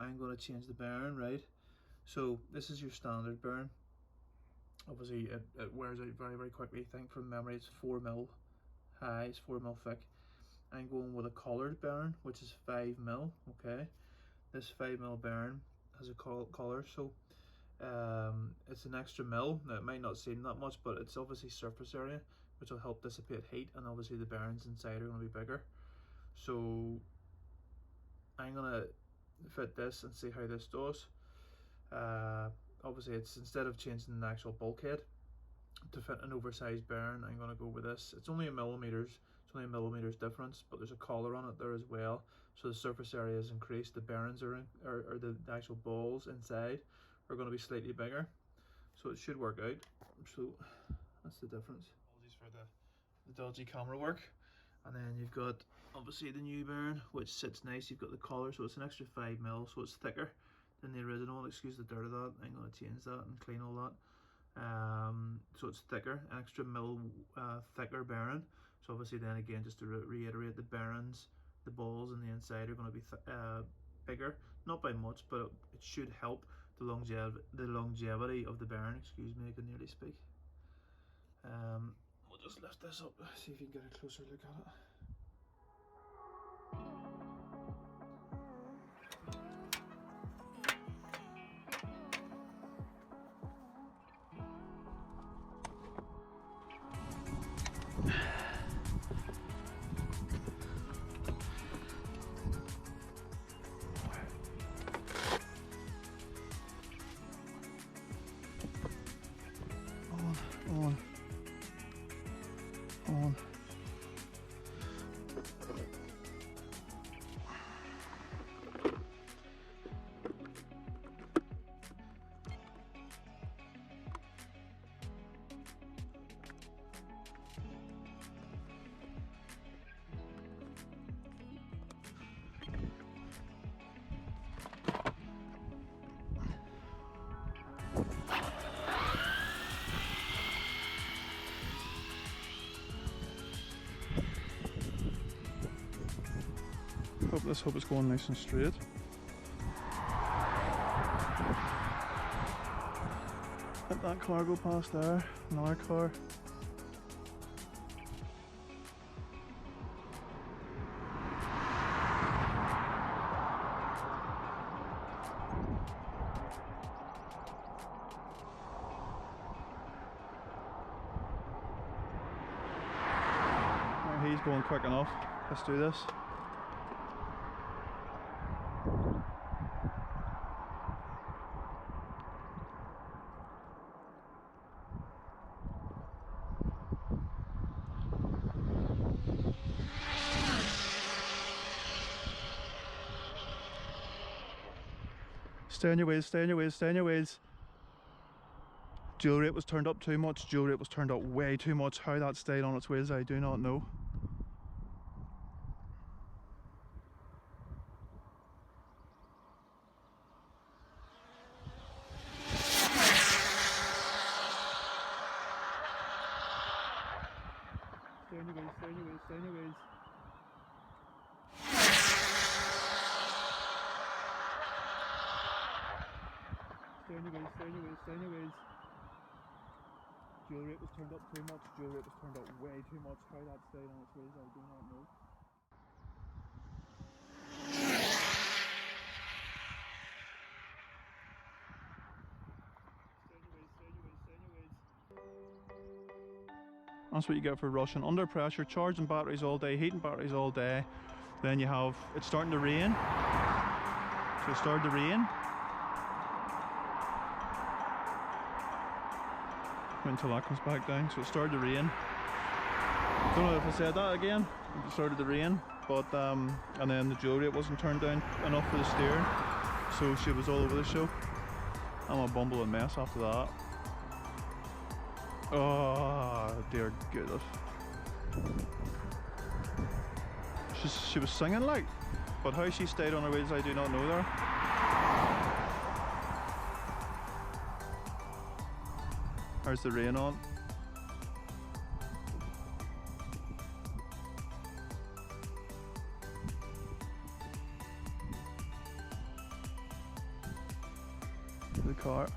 I'm going to change the bearing, right? So this is your standard bearing. Obviously it wears out very, very quickly. I think from memory it's 4mm high, it's 4mm thick. I'm going with a collared bearing, which is 5mm, okay? This 5mm bearing has a collar, so it's an extra mil. Now it might not seem that much, but it's obviously surface area, which will help dissipate heat, and obviously the bearings inside are going to be bigger. So I'm gonna fit this and see how this does. Obviously it's, instead of changing the actual bulkhead to fit an oversized bearing, I'm gonna go with this. It's only it's only a millimeters difference, but there's a collar on it there as well, so the surface area is increased. The bearings or the actual balls inside are going to be slightly bigger, so it should work out. So that's the difference. Apologies for the dodgy camera work. And then you've got obviously the new bearing, which sits nice. You've got the collar, so it's an extra 5mm, so it's thicker than the original. Excuse the dirt of that. I'm going to change that and clean all that. So it's thicker, an extra mil thicker bearing. So obviously then again, just to reiterate, the bearings, the balls on the inside are going to be bigger, not by much, but it should help the longevity of the bearing. Excuse me, I can nearly speak. We'll just lift this up, see if you can get a closer look at it. On. Let's hope it's going nice and straight. Let that car go past there, another car. Right, he's going quick enough. Let's do this. Stay on your wheels, stay on your wheels, stay on your wheels. Dual rate was turned up too much, dual rate was turned up way too much. How that stayed on its wheels, I do not know. Stay on your wheels, stay on your wheels, stay on your wheels. Stay on your wheels, stay on your wheels, stay on your wheels. Dual rate was turned up too much, dual rate was turned up way too much. How that stayed on its wheels, I do not know. Stay on your wheels, stay on your wheels, stay on your wheels. That's what you get for rushing under pressure, charging batteries all day, heating batteries all day. Then you have, it's starting to rain. So it started to rain. Wait until that comes back down. So it started to rain. Don't know if I said that again. It started to rain, but and then the dual rate wasn't turned down enough for the steering, so she was all over the show. I'm a bumbling mess after that. Oh dear goodness. She was singing like, but how she stayed on her wheels I do not know there. How's the rain on? car.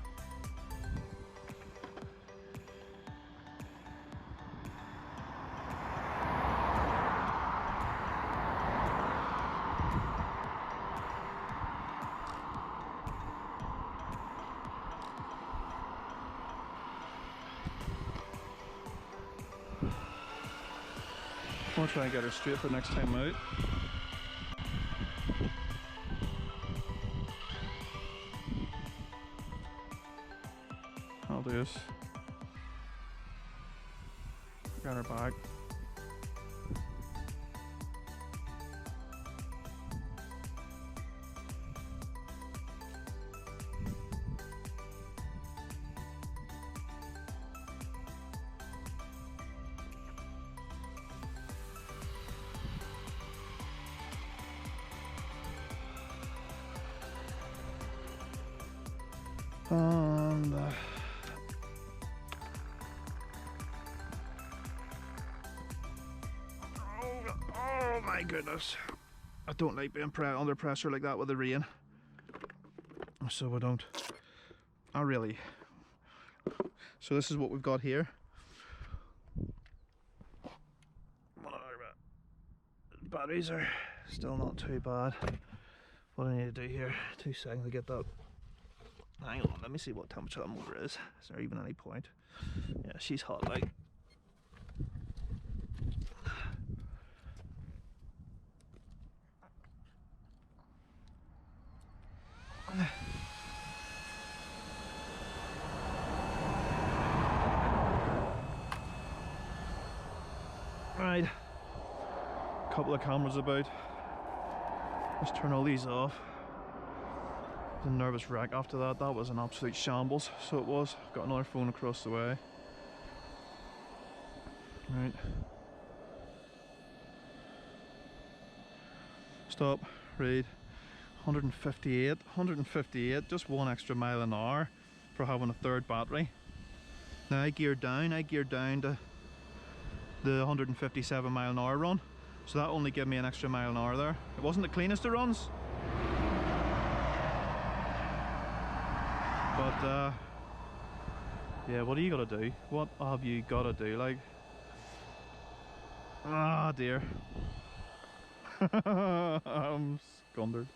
I'll try and get her straight for next time out. I'll do this. Got her back. And oh my goodness, I don't like being under pressure like that with the rain, so I don't. So this is what we've got here. Batteries are still not too bad. What I need to do here, 2 seconds to get that. Hang on, let me see what temperature that motor is. Is there even any point? Yeah, she's hot like. Right, couple of cameras about. Let's turn all these off. The nervous wreck after that. That was an absolute shambles, so it was. Got another phone across the way. Right. Stop, read. 158, just 1 extra mile an hour for having a third battery. Now I geared down to the 157 mile an hour run, so that only gave me an extra mile an hour there. It wasn't the cleanest of runs, but yeah, what are you gotta do? What have you gotta do? Like, ah dear. I'm skundered.